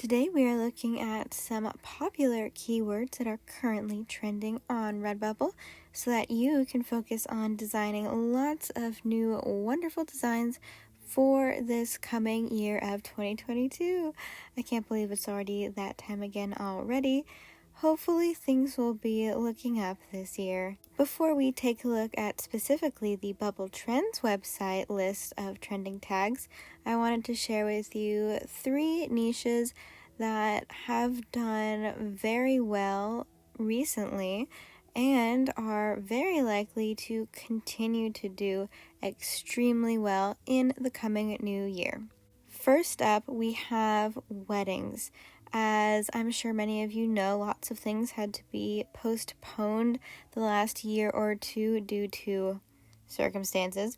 Today we are looking at some popular keywords that are currently trending on Redbubble so that you can focus on designing lots of new wonderful designs for this coming year of 2022. I can't believe it's already that time again already. Hopefully things will be looking up this year. Before we take a look at specifically the Bubble Trends website list of trending tags, I wanted to share with you 3 niches that have done very well recently and are very likely to continue to do extremely well in the coming new year. First up, we have weddings. As I'm sure many of you know, lots of things had to be postponed the last year or two due to circumstances.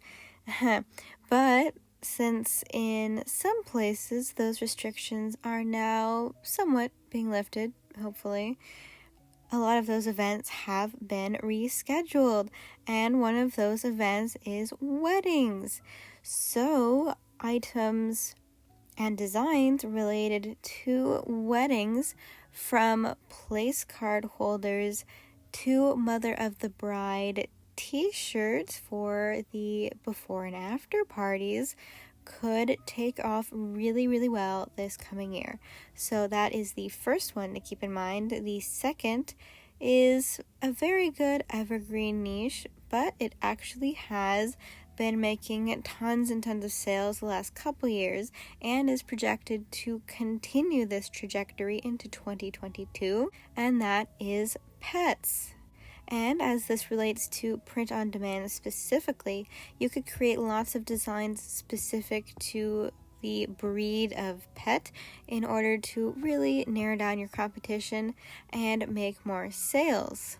But since in some places those restrictions are now somewhat being lifted, hopefully, a lot of those events have been rescheduled, and one of those events is weddings. So items and designs related to weddings, from place card holders to Mother of the Bride t-shirts for the before and after parties, could take off really well this coming year. So that is the first one to keep in mind. The second is a very good evergreen niche, but it actually has been making tons and tons of sales the last couple years and is projected to continue this trajectory into 2022, and that is pets. And as this relates to print on demand specifically, you could create lots of designs specific to the breed of pet in order to really narrow down your competition and make more sales.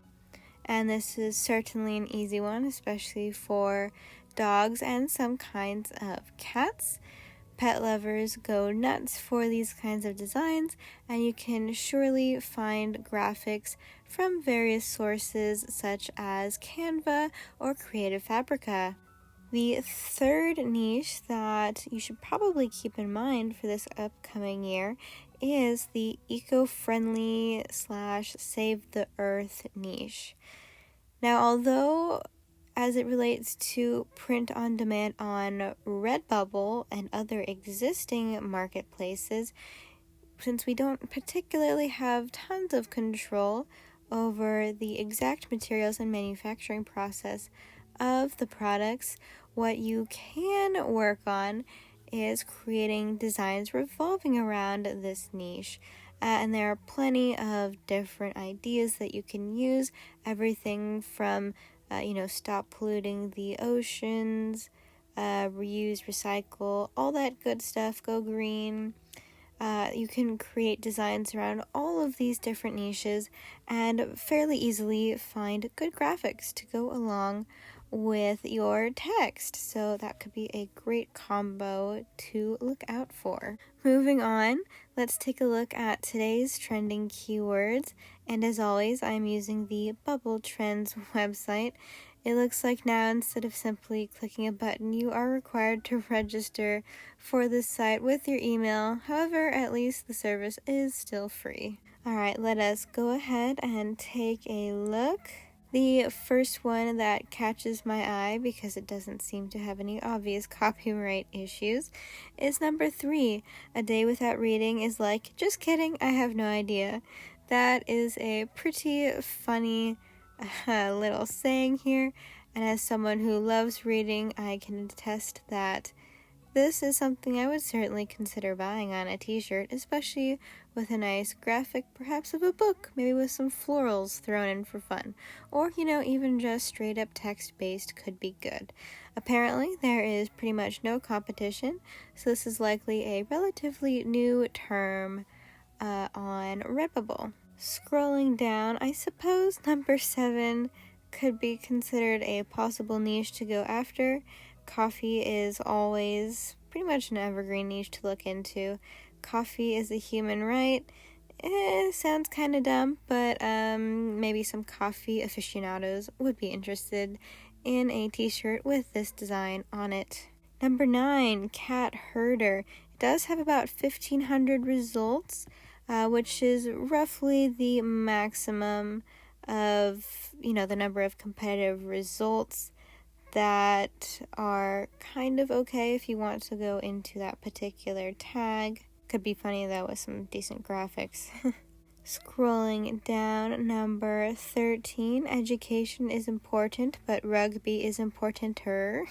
And this is certainly an easy one, especially for dogs and some kinds of cats. Pet lovers go nuts for these kinds of designs, and you can surely find graphics from various sources such as Canva or Creative Fabrica. The third niche that you should probably keep in mind for this upcoming year is the eco-friendly / save the earth niche. Now, although as it relates to print on demand on Redbubble and other existing marketplaces, since we don't particularly have tons of control over the exact materials and manufacturing process of the products, what you can work on is creating designs revolving around this niche. And there are plenty of different ideas that you can use, everything from stop polluting the oceans, reuse, recycle, all that good stuff, go green. You can create designs around all of these different niches and fairly easily find good graphics to go along with your text. So that could be a great combo to look out for. Moving on, let's take a look at today's trending keywords. And as always, I'm using the Bubble Trends website. It looks like now, instead of simply clicking a button, you are required to register for this site with your email. However, at least the service is still free. Alright, let us go ahead and take a look. The first one that catches my eye, because it doesn't seem to have any obvious copyright issues, is number 3. A day without reading is like, just kidding, I have no idea. That is a pretty funny little saying here, and as someone who loves reading, I can attest that this is something I would certainly consider buying on a t-shirt, especially with a nice graphic, perhaps of a book, maybe with some florals thrown in for fun. Or, even just straight up text-based could be good. Apparently, there is pretty much no competition, so this is likely a relatively new term on Redbubble. Scrolling down, I suppose number 7 could be considered a possible niche to go after. Coffee is always pretty much an evergreen niche to look into. Coffee is a human right. Sounds kind of dumb, but maybe some coffee aficionados would be interested in a t-shirt with this design on it. Number 9, cat herder. It does have about 1,500 results, which is roughly the maximum of, the number of competitive results that are kind of okay if you want to go into that particular tag. Could be funny though with some decent graphics. Scrolling down, number 13, education is important, but rugby is importanter.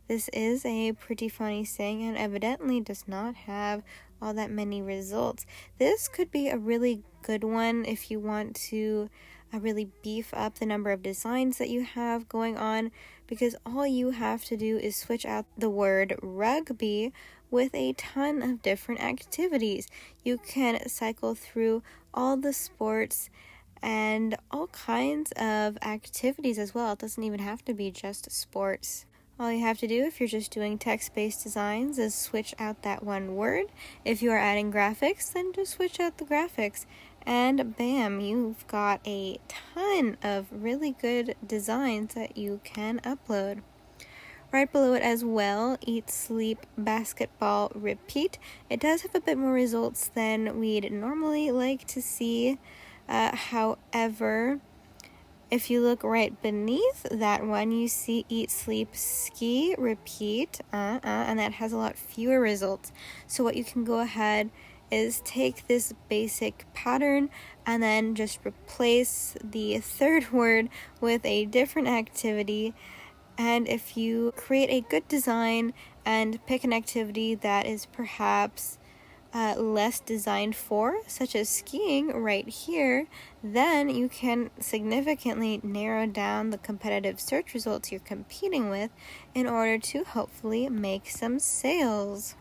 This is a pretty funny saying and evidently does not have all that many results. This could be a really good one if you want to really beef up the number of designs that you have going on, because all you have to do is switch out the word rugby with a ton of different activities. You can cycle through all the sports and all kinds of activities as well. It doesn't even have to be just sports. All you have to do if you're just doing text-based designs is switch out that one word. If you are adding graphics, then just switch out the graphics. And bam, you've got a ton of really good designs that you can upload. Right below it as well, eat, sleep, basketball, repeat. It does have a bit more results than we'd normally like to see. However, if you look right beneath that one, you see eat, sleep, ski, repeat, and that has a lot fewer results. So what you can go ahead is take this basic pattern and then just replace the third word with a different activity. And if you create a good design and pick an activity that is perhaps less designed for, such as skiing right here, then you can significantly narrow down the competitive search results you're competing with in order to hopefully make some sales.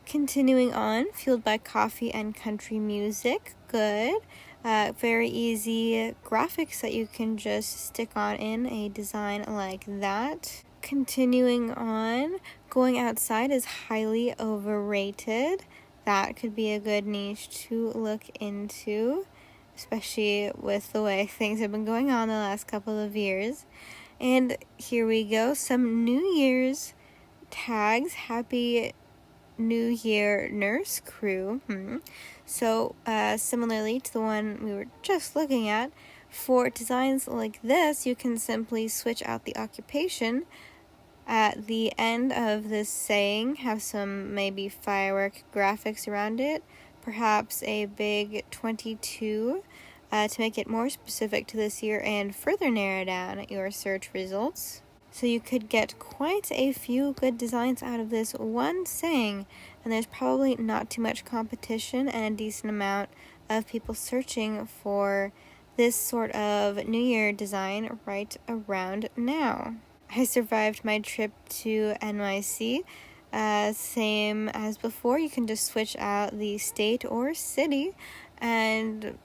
Continuing on, fueled by coffee and country music, good. Very easy graphics that you can just stick on in a design like that. Continuing on, going outside is highly overrated. That could be a good niche to look into, especially with the way things have been going on the last couple of years. And here we go, some New Year's tags. Happy New Year, nurse crew. So similarly to the one we were just looking at, for designs like this, you can simply switch out the occupation. At the end of this saying, have some maybe firework graphics around it, perhaps a big 22 to make it more specific to this year and further narrow down your search results. So you could get quite a few good designs out of this one saying, and there's probably not too much competition and a decent amount of people searching for this sort of New Year design right around now. I survived my trip to NYC. Same as before, you can just switch out the state or city and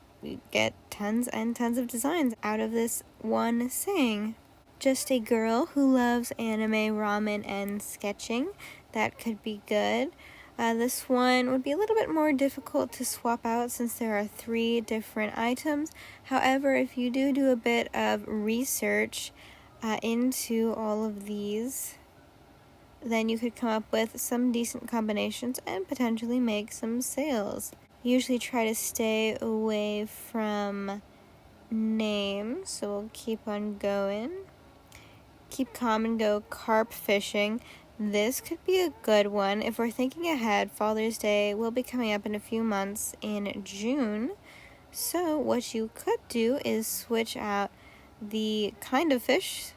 get tons and tons of designs out of this one saying. Just a girl who loves anime, ramen, and sketching. That could be good. This one would be a little bit more difficult to swap out since there are 3 different items. However, if you do a bit of research into all of these, then you could come up with some decent combinations and potentially make some sales. Usually try to stay away from names, so we'll keep on going. Keep calm and go carp fishing. This could be a good one. If we're thinking ahead, Father's Day will be coming up in a few months in June. So what you could do is switch out the kind of fish.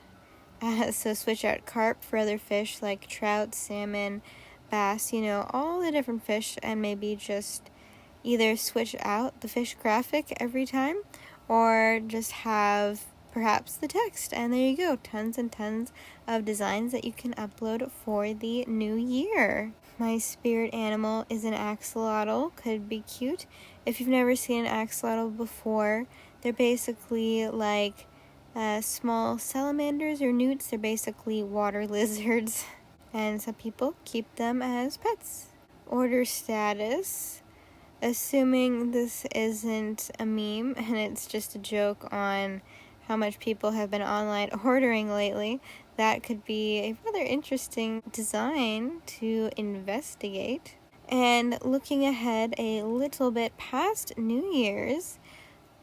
So switch out carp for other fish like trout, salmon, bass, all the different fish, and maybe just either switch out the fish graphic every time or just have perhaps the text, and there you go, tons and tons of designs that you can upload for the new year. My spirit animal is an axolotl. Could be cute. If you've never seen an axolotl before, they're basically like small salamanders or newts. They're basically water lizards, and some people keep them as pets. Order status. Assuming this isn't a meme and it's just a joke on how much people have been online ordering lately, that could be a rather interesting design to investigate. And looking ahead a little bit past New Year's,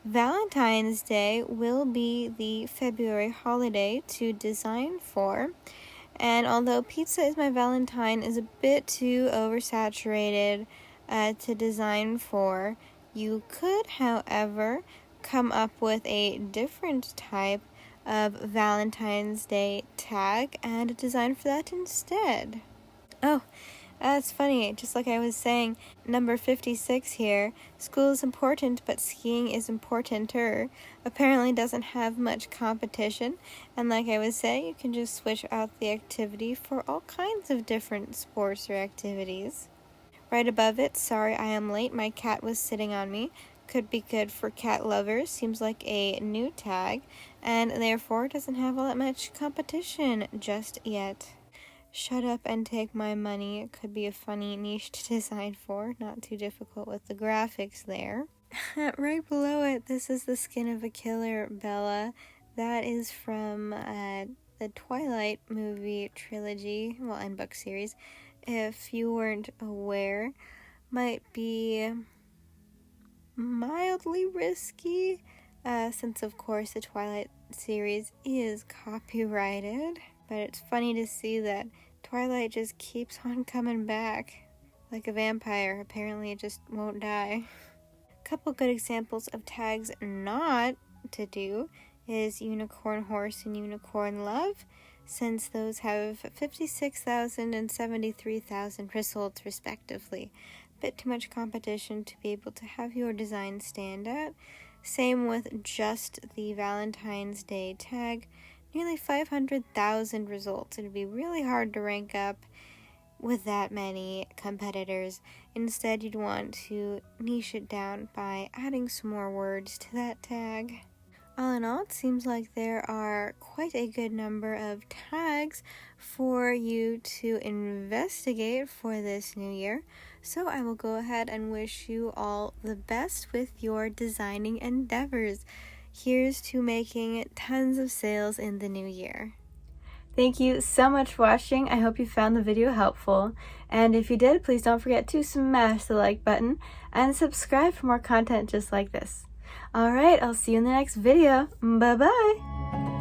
Valentine's Day will be the February holiday to design for. And although Pizza is My Valentine is a bit too oversaturated to design for, you could, however, come up with a different type of Valentine's Day tag and a design for that instead. Oh, that's funny. Just like I was saying, number 56 here, school is important, but skiing is importanter. Apparently doesn't have much competition. And like I was saying, you can just switch out the activity for all kinds of different sports or activities. Right above it, sorry I am late, my cat was sitting on me. Could be good for cat lovers, seems like a new tag, and therefore doesn't have all that much competition just yet. Shut up and take my money. It could be a funny niche to design for. Not too difficult with the graphics there. Right below it, this is the Skin of a Killer Bella. That is from the Twilight movie trilogy, well, and book series. If you weren't aware, might be mildly risky, since of course the Twilight series is copyrighted. But it's funny to see that Twilight just keeps on coming back. Like a vampire, apparently it just won't die. A couple good examples of tags not to do is Unicorn Horse and Unicorn Love, since those have 56,000 and 73,000 results respectively. Bit too much competition to be able to have your design stand out. Same with just the Valentine's Day tag. Nearly 500,000 results. It'd be really hard to rank up with that many competitors. Instead, you'd want to niche it down by adding some more words to that tag. All in all, it seems like there are quite a good number of tags for you to investigate for this new year. So I will go ahead and wish you all the best with your designing endeavors. Here's to making tons of sales in the new year. Thank you so much for watching. I hope you found the video helpful. And if you did, please don't forget to smash the like button and subscribe for more content just like this. Alright, I'll see you in the next video. Bye-bye!